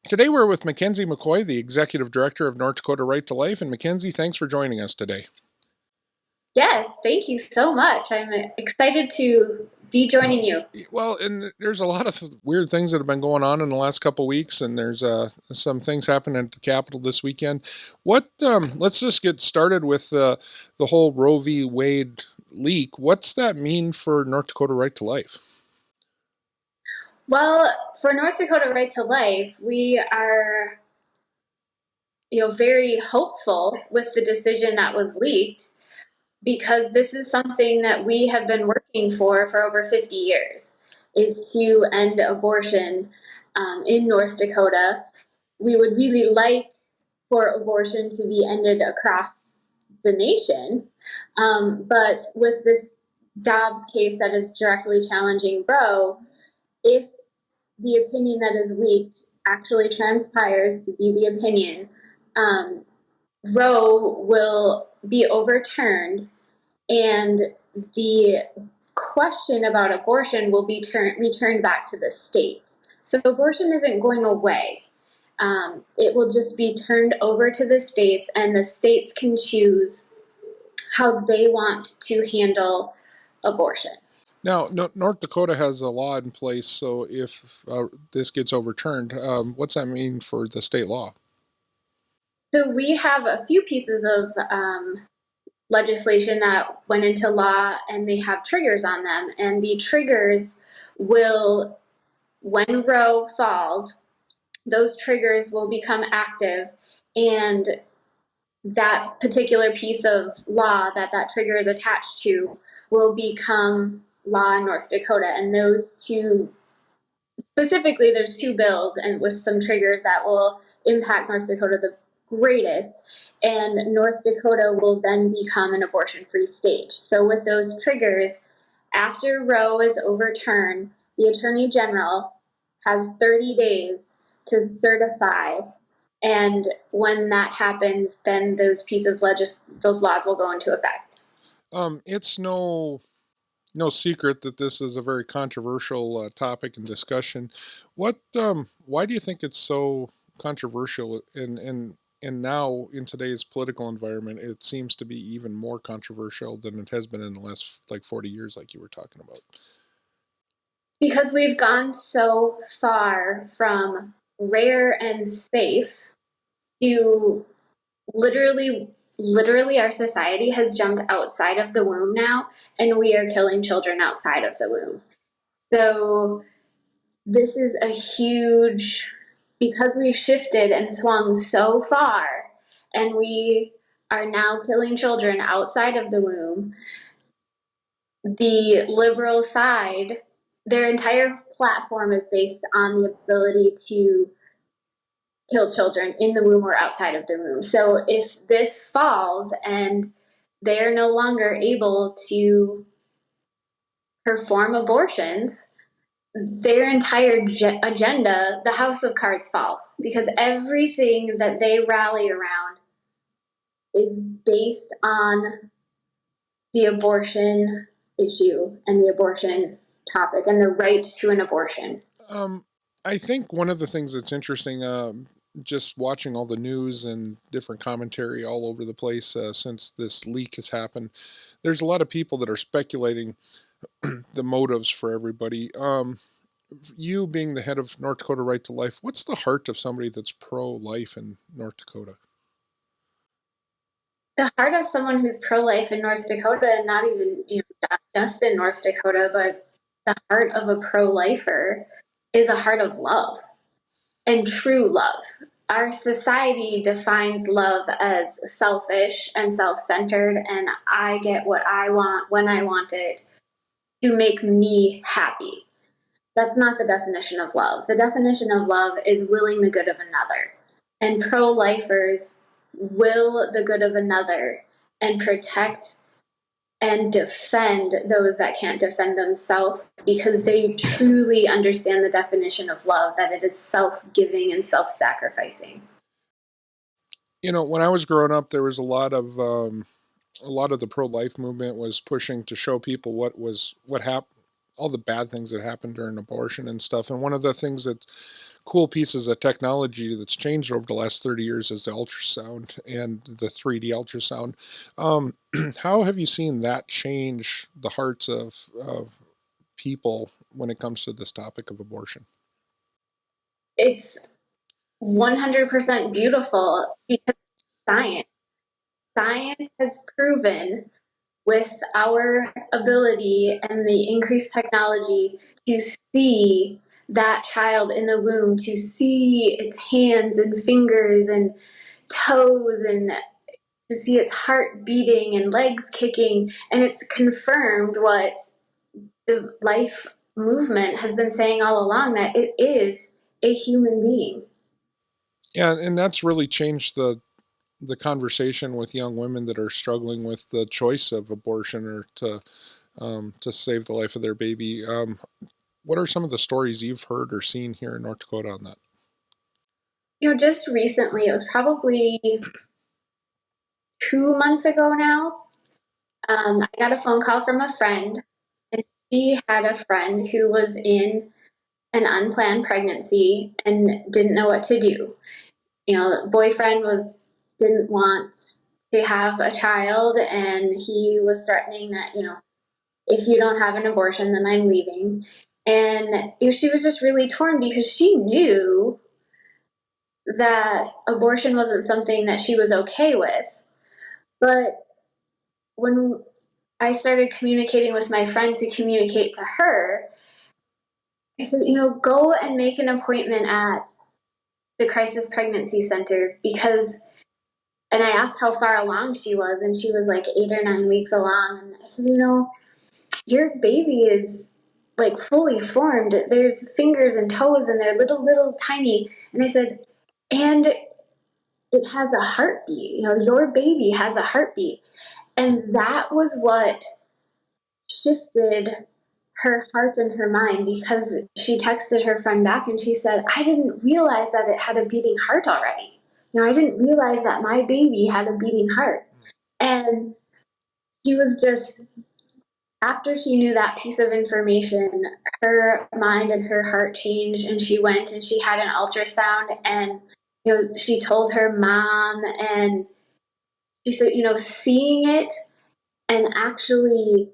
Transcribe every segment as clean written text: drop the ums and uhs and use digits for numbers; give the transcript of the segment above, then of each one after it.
Today we're with McKenzie McCoy, the Executive Director of North Dakota Right to Life. And McKenzie, thanks for joining us today. Yes, thank you so much. I'm excited to be joining you. Well, and there's a lot of weird things that have been going on in the last couple of weeks, and there's some things happening at the Capitol this weekend. Let's just get started with the whole Roe v. Wade leak. What's that mean for North Dakota Right to Life? Well, for North Dakota Right to Life, we are very hopeful with the decision that was leaked, because this is something that we have been working for over 50 years, is to end abortion in North Dakota. We would really like for abortion to be ended across the nation, but with this Dobbs case that is directly challenging Roe, if the opinion that is leaked actually transpires to be the opinion, Roe will be overturned, and the question about abortion will be returned back to the states. So abortion isn't going away. It will just be turned over to the states, and the states can choose how they want to handle abortion. Now, North Dakota has a law in place, so if this gets overturned, what's that mean for the state law? So we have a few pieces of legislation that went into law, and they have triggers on them. And the triggers will, when Roe falls, those triggers will become active, and that particular piece of law that trigger is attached to will become law in North Dakota. And those two, specifically, there's two bills and with some triggers that will impact North Dakota the greatest, and North Dakota will then become an abortion-free state. So with those triggers, after Roe is overturned, the Attorney General has 30 days to certify, and when that happens, then those pieces of those laws will go into effect. It's no secret that this is a very controversial topic and discussion. Why do you think it's so controversial? And now in today's political environment, it seems to be even more controversial than it has been in the last 40 years, like you were talking about. Because we've gone so far from rare and safe to literally our society has jumped outside of the womb now, and we are killing children outside of the womb. So this is a huge, because we've shifted and swung so far, and we are now killing children outside of the womb. The liberal side, their entire platform is based on the ability to kill children in the womb or outside of the womb. So if this falls and they're no longer able to perform abortions, their entire agenda, the house of cards, falls, because everything that they rally around is based on the abortion issue and the abortion topic and the right to an abortion. I think one of the things that's interesting, just watching all the news and different commentary all over the place since this leak has happened, there's a lot of people that are speculating the motives for everybody. You being the head of North Dakota Right to Life, what's the heart of somebody that's pro-life in North Dakota? The heart of someone who's pro-life in North Dakota, and not even not just in North Dakota, but the heart of a pro-lifer is a heart of love and true love. Our society defines love as selfish and self-centered, and I get what I want when I want it to make me happy. That's not the definition of love. The definition of love is willing the good of another. And pro-lifers will the good of another and protect and defend those that can't defend themselves, because they truly understand the definition of love, that it is self-giving and self-sacrificing. When I was growing up, there was a lot of the pro-life movement was pushing to show people what happened. all the bad things that happen during abortion and stuff. And one of the things that's cool pieces of technology that's changed over the last 30 years is the ultrasound and the 3D ultrasound. Um, how have you seen that change the hearts of people when it comes to this topic of abortion? It's 100% beautiful because science. Science has proven with our ability and the increased technology to see that child in the womb, to see its hands and fingers and toes, and to see its heart beating and legs kicking. And it's confirmed what the life movement has been saying all along, that it is a human being. Yeah, and that's really changed the conversation with young women that are struggling with the choice of abortion or to save the life of their baby. What are some of the stories you've heard or seen here in North Dakota on that? Just recently, it was probably 2 months ago now, I got a phone call from a friend, and she had a friend who was in an unplanned pregnancy and didn't know what to do. The boyfriend didn't want to have a child, and he was threatening that, if you don't have an abortion, then I'm leaving. And she was just really torn because she knew that abortion wasn't something that she was okay with. But when I started communicating with my friend to communicate to her, I said, go and make an appointment at the crisis pregnancy center because, and I asked how far along she was, and she was like 8 or 9 weeks along. And I said, your baby is like fully formed. There's fingers and toes, and they're little tiny. And I said, and it has a heartbeat. Your baby has a heartbeat. And that was what shifted her heart and her mind, because she texted her friend back and she said, I didn't realize that it had a beating heart already. I didn't realize that my baby had a beating heart. And she was just, after she knew that piece of information, her mind and her heart changed, and she went and she had an ultrasound, and she told her mom, and she said, seeing it and actually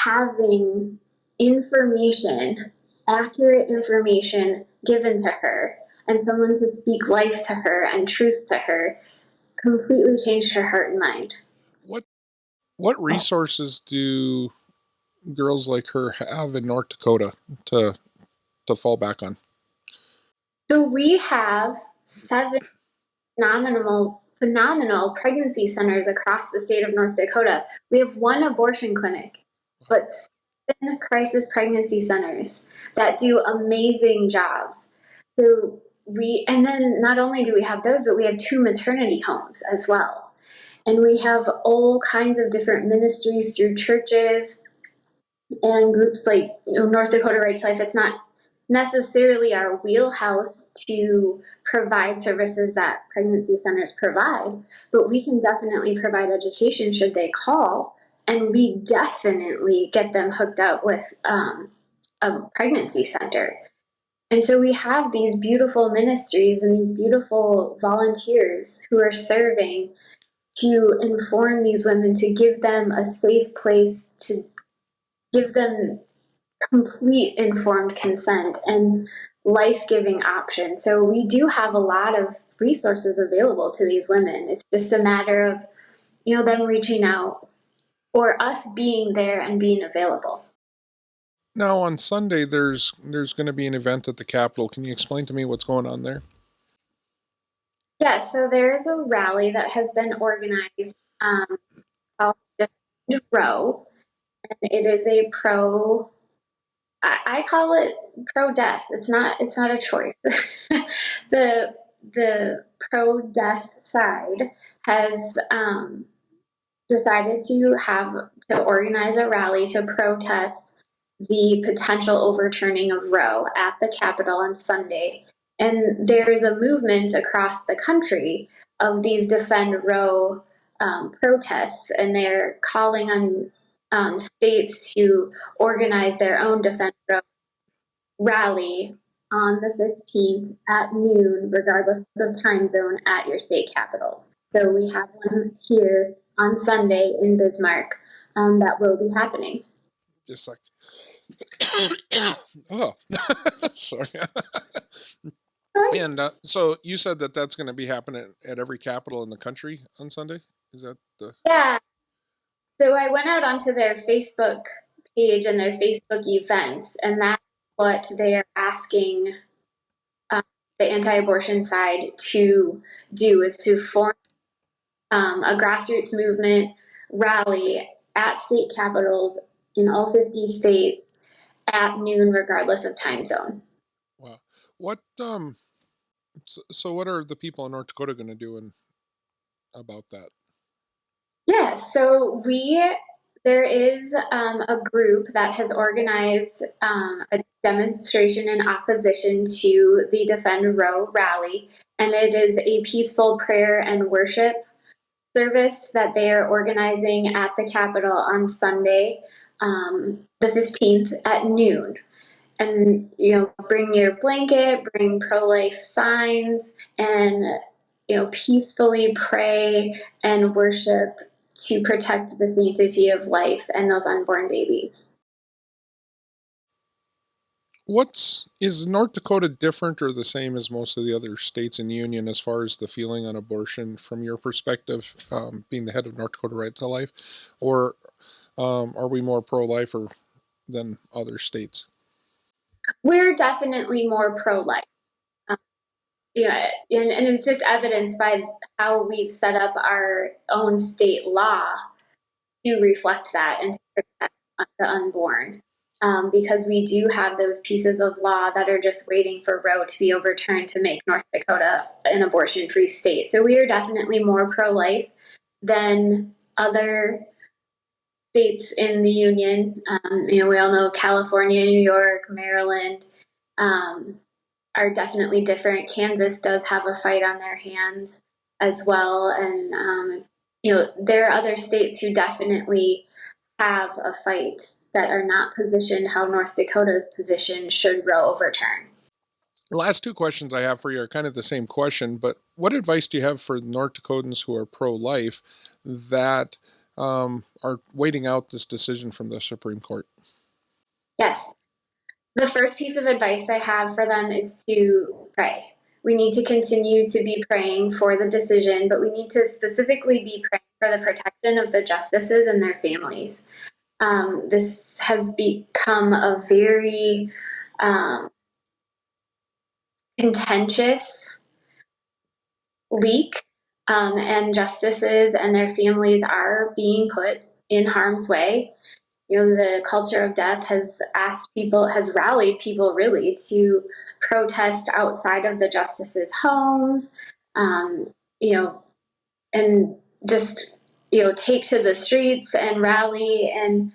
having information, accurate information given to her, and someone to speak life to her and truth to her, completely changed her heart and mind. What what resources do girls like her have in North Dakota to to fall back on? So we have 7 phenomenal pregnancy centers across the state of North Dakota. We have one abortion clinic, but 7 crisis pregnancy centers that do amazing jobs. And then not only do we have those, but we have 2 maternity homes as well. And we have all kinds of different ministries through churches and groups like North Dakota Right to Life. It's not necessarily our wheelhouse to provide services that pregnancy centers provide, but we can definitely provide education should they call, and we definitely get them hooked up with a pregnancy center. And so we have these beautiful ministries and these beautiful volunteers who are serving to inform these women, to give them a safe place, to give them complete informed consent and life-giving options. So we do have a lot of resources available to these women. It's just a matter of them reaching out or us being there and being available. Now on Sunday, there's going to be an event at the Capitol. Can you explain to me what's going on there? Yes, so there is a rally that has been organized, called Defend Row, and it is a pro. I call it pro-death. It's not a choice. the the pro-death side has decided to organize a rally to protest the potential overturning of Roe at the Capitol on Sunday. And there's a movement across the country of these Defend Roe protests, and they're calling on states to organize their own Defend Roe rally on the 15th at noon, regardless of time zone, at your state capitals. So we have one here on Sunday in Bismarck that will be happening. Just like, oh, sorry. And so you said that that's going to be happening at every capital in the country on Sunday? Is that the? Yeah. So I went out onto their Facebook page and their Facebook events, and that's what they are asking the anti-abortion side to do, is to form a grassroots movement rally at state capitals in all 50 states at noon, regardless of time zone. Wow. What so what are the people in North Dakota going to do about that? Yeah, so there is a group that has organized a demonstration in opposition to the Defend Roe rally, and it is a peaceful prayer and worship service that they are organizing at the Capitol on Sunday, the 15th at noon. And, bring your blanket, bring pro-life signs, and, peacefully pray and worship to protect the sanctity of life and those unborn babies. Is North Dakota different or the same as most of the other states in the union as far as the feeling on abortion from your perspective, being the head of North Dakota Right to Life, or are we more pro-lifer than other states? We're definitely more pro-life. Yeah, and it's just evidenced by how we've set up our own state law to reflect that and to protect the unborn. Because we do have those pieces of law that are just waiting for Roe to be overturned to make North Dakota an abortion-free state. So we are definitely more pro-life than other states in the union. We all know California, New York, Maryland are definitely different. Kansas does have a fight on their hands as well, and there are other states who definitely have a fight that are not positioned how North Dakota is positioned should Roe overturn. The last two questions I have for you are kind of the same question, but what advice do you have for North Dakotans who are pro-life that are waiting out this decision from the Supreme Court? Yes. The first piece of advice I have for them is to pray. We need to continue to be praying for the decision, but we need to specifically be praying for the protection of the justices and their families. This has become a very contentious leak, and justices and their families are being put in harm's way. The culture of death has rallied people really to protest outside of the justices' homes, you know, and just, take to the streets and rally and,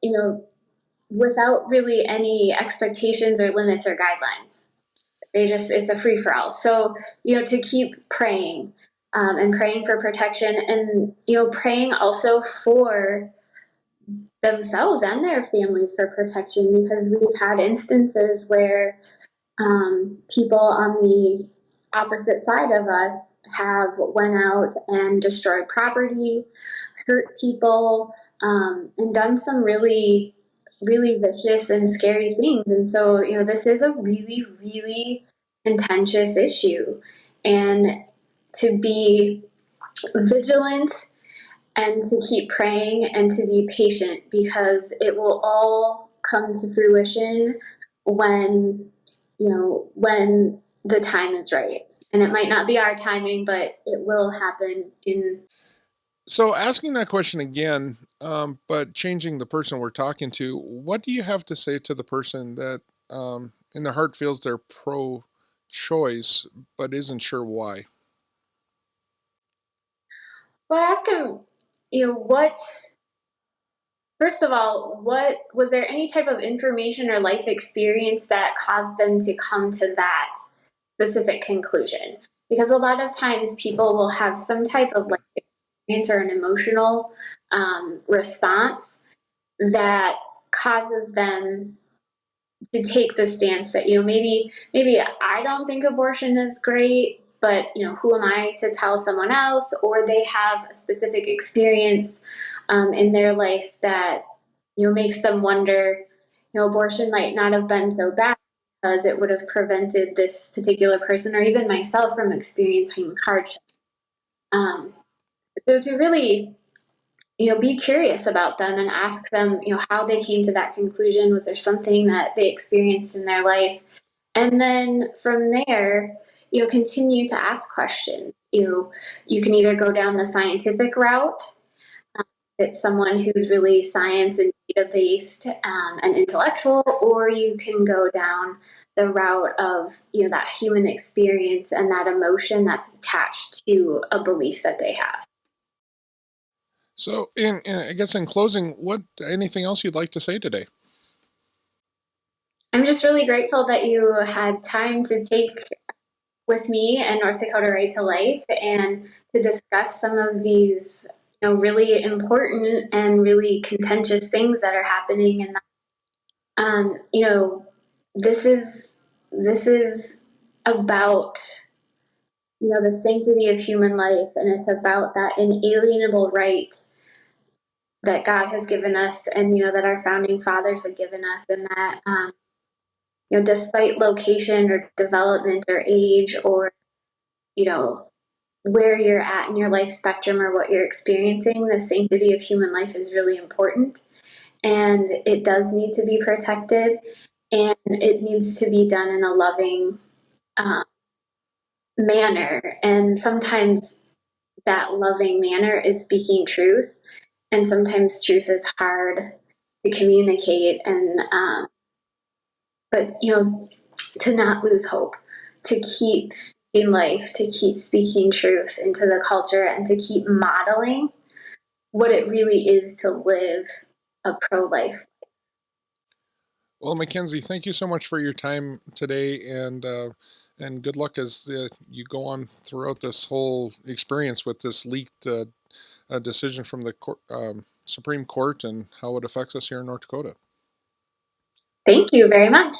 you know, without really any expectations or limits or guidelines. It's a free for all. So, to keep praying, and praying for protection, and, praying also for themselves and their families for protection, because we've had instances where people on the opposite side of us have went out and destroyed property, hurt people, and done some really, really vicious and scary things. And so, this is a really, really contentious issue. And to be vigilant and to keep praying and to be patient, because it will all come to fruition when when the time is right. And it might not be our timing, but it will happen in. So, asking that question again, but changing the person we're talking to, what do you have to say to the person that in their heart feels they're pro choice but isn't sure why? Well, I ask him, what, first of all, what was there any type of information or life experience that caused them to come to that specific conclusion? Because a lot of times people will have some type of life experience or an emotional response that causes them to take the stance that, maybe I don't think abortion is great, but who am I to tell someone else? Or they have a specific experience in their life that makes them wonder, abortion might not have been so bad because it would have prevented this particular person or even myself from experiencing hardship. So to really be curious about them and ask them, how they came to that conclusion. Was there something that they experienced in their life? And then from there, continue to ask questions. You can either go down the scientific route. It's someone who's really science and data based and intellectual, or you can go down the route of that human experience and that emotion that's attached to a belief that they have. So, I guess in closing, what anything else you'd like to say today? I'm just really grateful that you had time to take with me and North Dakota Right to Life and to discuss some of these really important and really contentious things that are happening. And this is about the sanctity of human life, and it's about that inalienable right that God has given us, and that our founding fathers have given us, and that despite location or development or age or you know where you're at in your life spectrum or what you're experiencing, the sanctity of human life is really important, and it does need to be protected, and it needs to be done in a loving uh, manner. And sometimes that loving manner is speaking truth, and sometimes truth is hard to communicate. And but to not lose hope, to keep speaking life, to keep speaking truth into the culture, and to keep modeling what it really is to live a pro-life. Well, McKenzie, thank you so much for your time today, and good luck as you go on throughout this whole experience with this leaked decision from the Supreme Court and how it affects us here in North Dakota. Thank you very much.